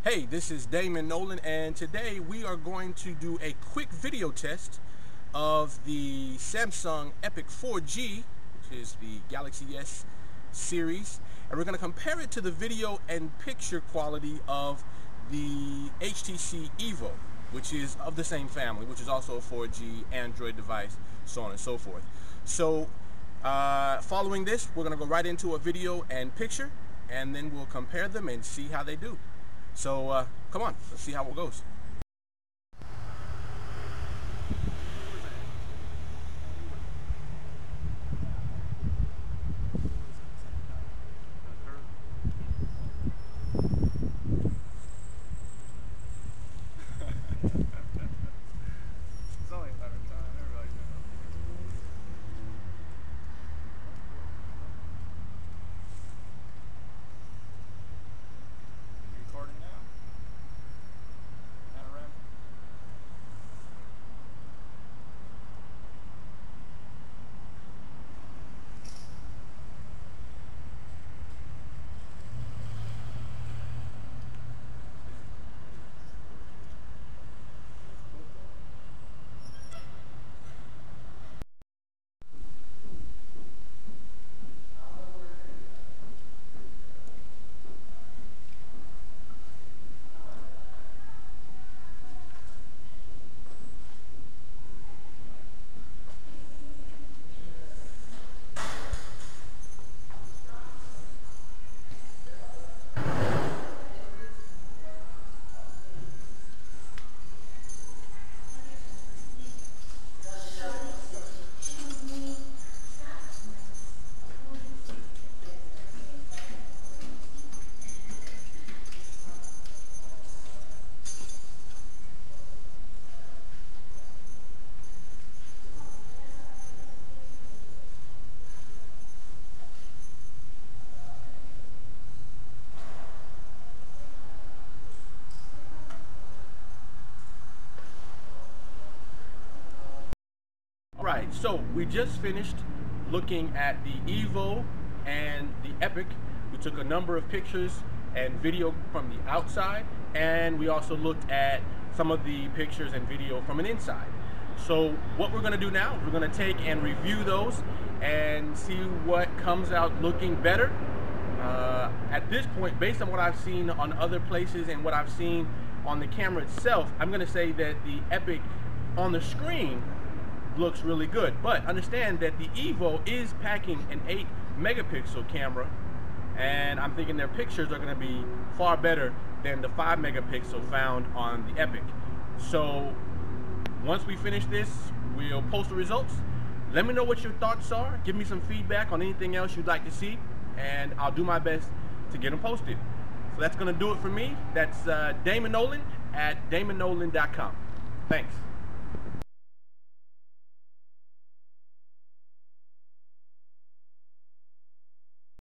Hey, this is Damond Nollan, and today we are going to do a quick video test of the Samsung Epic 4G, which is the Galaxy S series, and we're going to compare it to the video and picture quality of the HTC Evo, which is of the same family, which is also a 4G Android device, so on and so forth. So, following this, we're going to go right into a video and picture, and then we'll compare them and see how they do. So come on, let's see how it goes. It's only 11 time, everybody's gonna You recording now? Panorama? Alright, so we just finished looking at the Evo and the Epic. We took a number of pictures and video from the outside, and we also looked at some of the pictures and video from an inside. So what we're going to do now is we're going to take and review those and see what comes out looking better. At this point, based on what I've seen on other places and what I've seen on the camera itself, I'm going to say that the Epic on the screen looks really good, but understand that the Evo is packing an 8 megapixel camera, and I'm thinking their pictures are going to be far better than the 5 megapixel found on the Epic. So once we finish this, we'll post the results. Let me know what your thoughts are. Give me some feedback on anything else you'd like to see, and I'll do my best to get them posted. So that's going to do it for me. That's Damond Nollan at DamondNollan.com. Thanks.